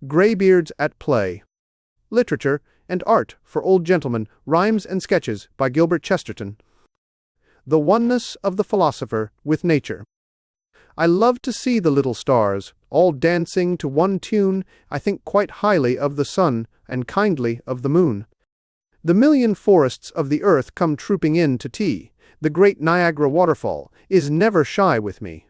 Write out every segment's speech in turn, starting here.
Greybeards at Play. Literature and Art for Old Gentlemen, Rhymes and Sketches by Gilbert Chesterton. The Oneness of the Philosopher with Nature. I love to see the little stars, all dancing to one tune. I think quite highly of the sun, and kindly of the moon. The million forests of the earth come trooping in to tea. The great Niagara waterfall is never shy with me.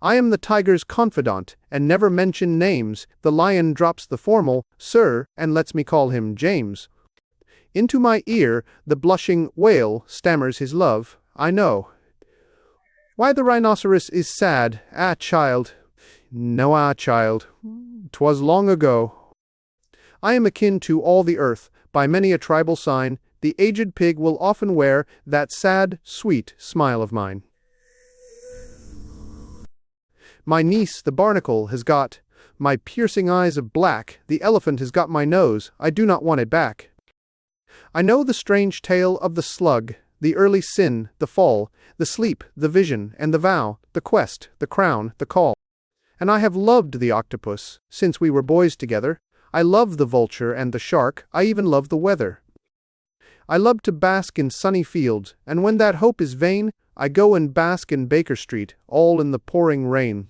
I am the tiger's confidant, and never mention names. The lion drops the formal, sir, and lets me call him James. Into my ear the blushing whale stammers his love, I know. Why the rhinoceros is sad, ah, child. No, ah, child, 'twas long ago. I am akin to all the earth, by many a tribal sign. The aged pig will often wear that sad, sweet smile of mine. My niece, the barnacle, has got my piercing eyes of black. The elephant has got my nose, I do not want it back. I know the strange tale of the slug, the early sin, the fall, the sleep, the vision, and the vow, the quest, the crown, the call. And I have loved the octopus, since we were boys together. I love the vulture and the shark, I even love the weather. I love to bask in sunny fields, and when that hope is vain, I go and bask in Baker Street, all in the pouring rain.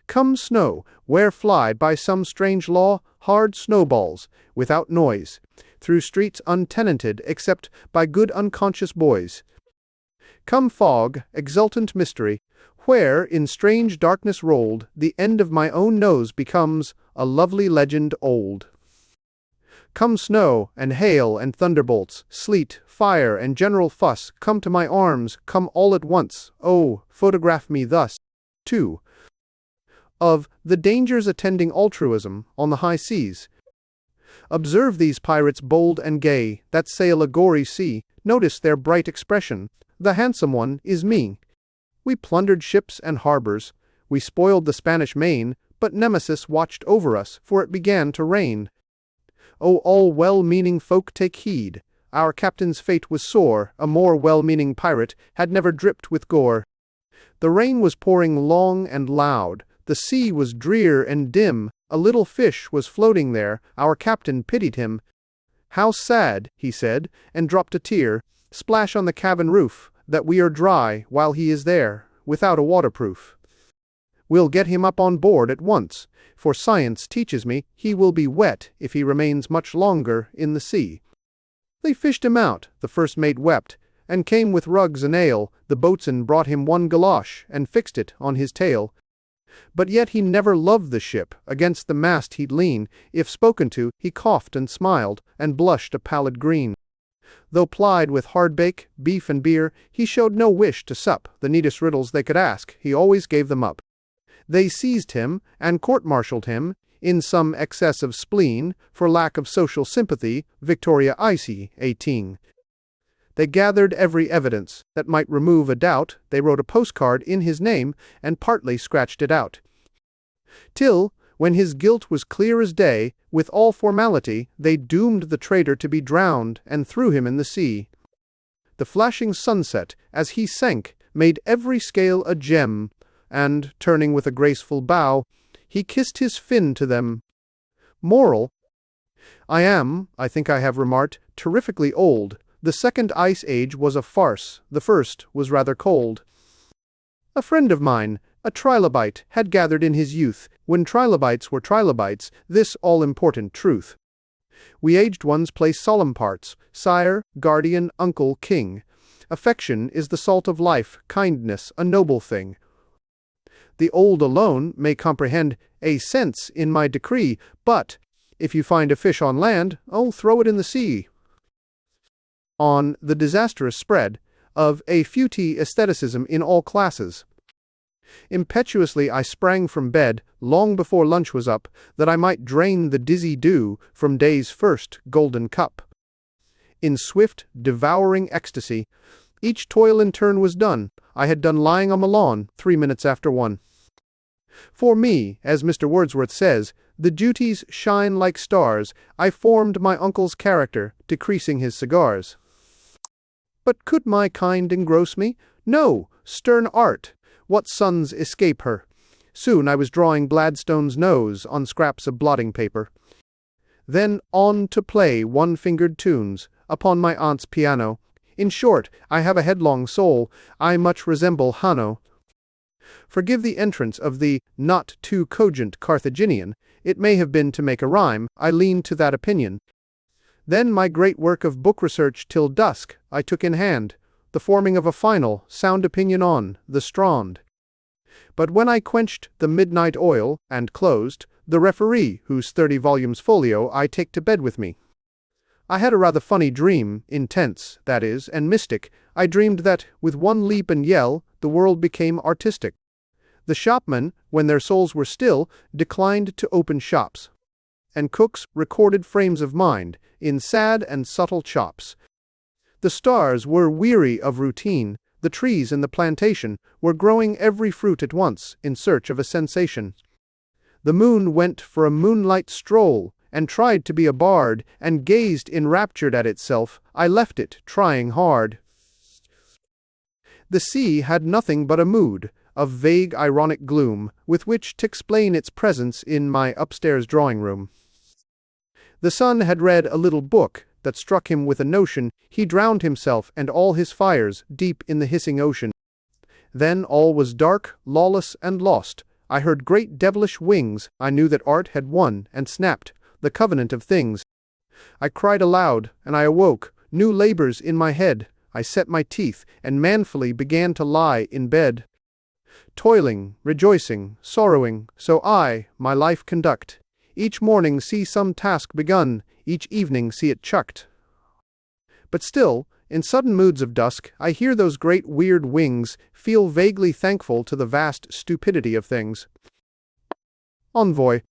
Come snow, where fly, by some strange law, hard snowballs, without noise, through streets untenanted except by good unconscious boys. Come fog, exultant mystery, where, in strange darkness rolled, the end of my own nose becomes a lovely legend old. Come snow, and hail, and thunderbolts, sleet, fire, and general fuss, come to my arms, come all at once, oh, photograph me thus. 2. Of the dangers attending altruism on the high seas. Observe these pirates bold and gay, that sail a gory sea, notice their bright expression, the handsome one is me. We plundered ships and harbors, we spoiled the Spanish Main, but Nemesis watched over us, for it began to rain. O all well-meaning folk take heed, our captain's fate was sore, a more well-meaning pirate had never dripped with gore. The rain was pouring long and loud, the sea was drear and dim, a little fish was floating there, our captain pitied him. How sad, he said, and dropped a tear, splash on the cabin roof, that we are dry while he is there, without a waterproof. We'll get him up on board at once, for science teaches me he will be wet if he remains much longer in the sea. They fished him out, the first mate wept, and came with rugs and ale. The boatswain brought him one galosh, and fixed it on his tail. But yet he never loved the ship, against the mast he'd lean. If spoken to, he coughed and smiled, and blushed a pallid green. Though plied with hardbake, beef and beer, he showed no wish to sup. The neatest riddles they could ask, he always gave them up. They seized him, and court-martialed him, in some excess of spleen, for lack of social sympathy, Victoria Icy, 18. They gathered every evidence that might remove a doubt. They wrote a postcard in his name, and partly scratched it out. Till, when his guilt was clear as day, with all formality, they doomed the traitor to be drowned, and threw him in the sea. The flashing sunset, as he sank, made every scale a gem, and, turning with a graceful bow, he kissed his fin to them. Moral: I am, I think I have remarked, terrifically old. The second ice age was a farce, the first was rather cold. A friend of mine, a trilobite, had gathered in his youth, when trilobites were trilobites, this all-important truth. We aged ones play solemn parts, sire, guardian, uncle, king. Affection is the salt of life, kindness a noble thing. The old alone may comprehend a sense in my decree, but if you find a fish on land, oh, throw it in the sea. On the disastrous spread of a futi aestheticism in all classes. Impetuously I sprang from bed, long before lunch was up, that I might drain the dizzy dew from day's first golden cup. In swift, devouring ecstasy, each toil in turn was done. I had done lying on the lawn 3 minutes after 1. For me, as Mr. Wordsworth says, the duties shine like stars. I formed my uncle's character, decreasing his cigars. But could my kind engross me? No, stern art, what suns escape her? Soon I was drawing Gladstone's nose on scraps of blotting paper. Then on to play one-fingered tunes upon my aunt's piano. In short, I have a headlong soul. I much resemble Hanno. Forgive the entrance of the not-too-cogent Carthaginian. It may have been to make a rhyme. I lean to that opinion. Then my great work of book research till dusk I took in hand, the forming of a final, sound opinion on the Strand. But when I quenched the midnight oil, and closed, the referee, whose 30 volumes folio I take to bed with me, I had a rather funny dream, intense, that is, and mystic. I dreamed that, with one leap and yell, the world became artistic. The shopmen, when their souls were still, declined to open shops, and cooks recorded frames of mind in sad and subtle chops. The stars were weary of routine. The trees in the plantation were growing every fruit at once in search of a sensation. The moon went for a moonlight stroll, and tried to be a bard, and gazed enraptured at itself. I left it, trying hard. The sea had nothing but a mood of vague ironic gloom, with which to explain its presence in my upstairs drawing-room. The sun had read a little book that struck him with a notion. He drowned himself and all his fires deep in the hissing ocean. Then all was dark, lawless, and lost. I heard great devilish wings. I knew that art had won and snapped the covenant of things. I cried aloud, and I awoke, new labors in my head. I set my teeth, and manfully began to lie in bed. Toiling, rejoicing, sorrowing, so I my life conduct. Each morning see some task begun, each evening see it chucked. But still, in sudden moods of dusk, I hear those great weird wings, feel vaguely thankful to the vast stupidity of things. Envoy.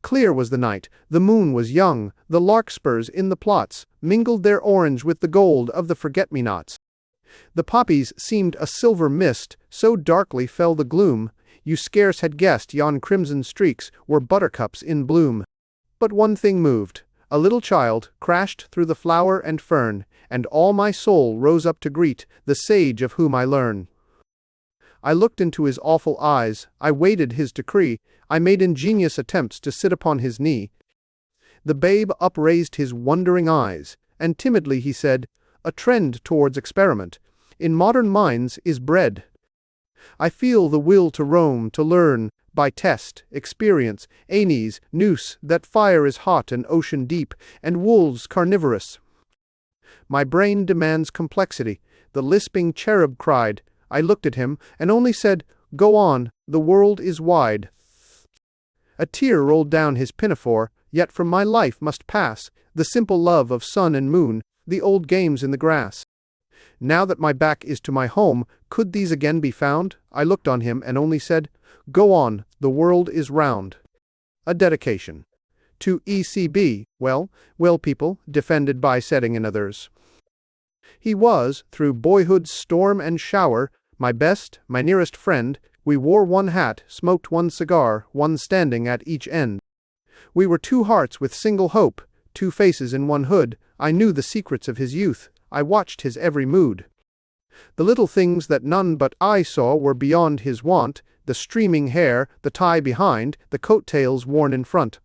Clear was the night, the moon was young, the larkspurs in the plots mingled their orange with the gold of the forget-me-nots. The poppies seemed a silver mist, so darkly fell the gloom, you scarce had guessed yon crimson streaks were buttercups in bloom. But one thing moved. A little child crashed through the flower and fern, and all my soul rose up to greet the sage of whom I learn. I looked into his awful eyes, I waited his decree, I made ingenious attempts to sit upon his knee. The babe upraised his wondering eyes, and timidly he said, "A trend towards experiment, in modern minds is bred. I feel the will to roam, to learn, by test, experience, Aeneas, nous, that fire is hot and ocean deep, and wolves carnivorous. My brain demands complexity," the lisping cherub cried. I looked at him, and only said, "Go on, the world is wide." A tear rolled down his pinafore, yet from my life must pass the simple love of sun and moon, the old games in the grass. Now that my back is to my home, could these again be found? I looked on him and only said, "Go on, the world is round." A dedication. To E.C.B., well, people, defended by setting in others. He was, through boyhood's storm and shower, my best, my nearest friend. We wore one hat, smoked one cigar, one standing at each end. We were two hearts with single hope, two faces in one hood. I knew the secrets of his youth. I watched his every mood. The little things that none but I saw were beyond his wont, the streaming hair, the tie behind, the coat-tails worn in front.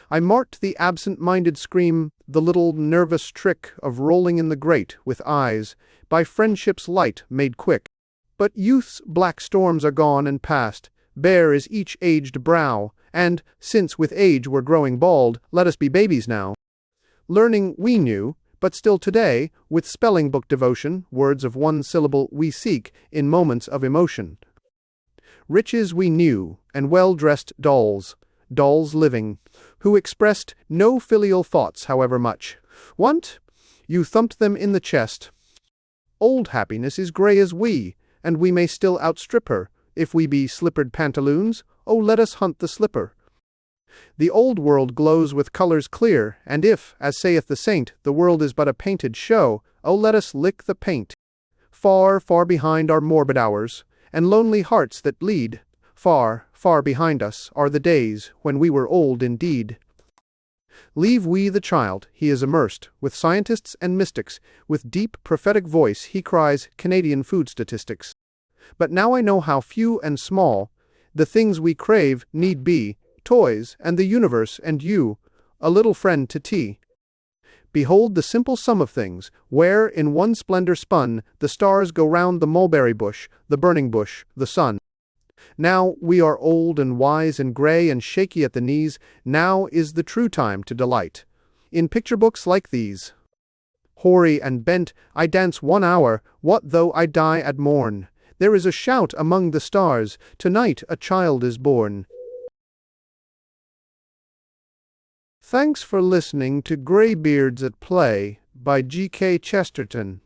I marked the absent-minded scream, the little nervous trick of rolling in the grate with eyes, by friendship's light made quick. But youth's black storms are gone and past, bare is each aged brow, and, since with age we're growing bald, let us be babies now. Learning we knew, but still today, with spelling-book devotion, words of one syllable we seek in moments of emotion. Riches we knew, and well-dressed dolls living, who expressed no filial thoughts however much. Want? You thumped them in the chest. Old happiness is grey as we, and we may still outstrip her. If we be slippered pantaloons, oh let us hunt the slipper. The old world glows with colours clear, and if, as saith the saint, the world is but a painted show, oh let us lick the paint. Far, far behind are morbid hours, and lonely hearts that bleed. Far, far behind us are the days when we were old indeed. Leave we the child, he is immersed, with scientists and mystics, with deep prophetic voice he cries Canadian food statistics. But now I know how few and small the things we crave need be, toys, and the universe, and you, a little friend to tea. Behold the simple sum of things, where, in one splendor spun, the stars go round the mulberry bush, the burning bush, the sun. Now we are old and wise and grey and shaky at the knees, now is the true time to delight in picture books like these. Hoary and bent, I dance 1 hour, what though I die at morn? There is a shout among the stars, tonight a child is born. Thanks for listening to Greybeards at Play by G.K. Chesterton.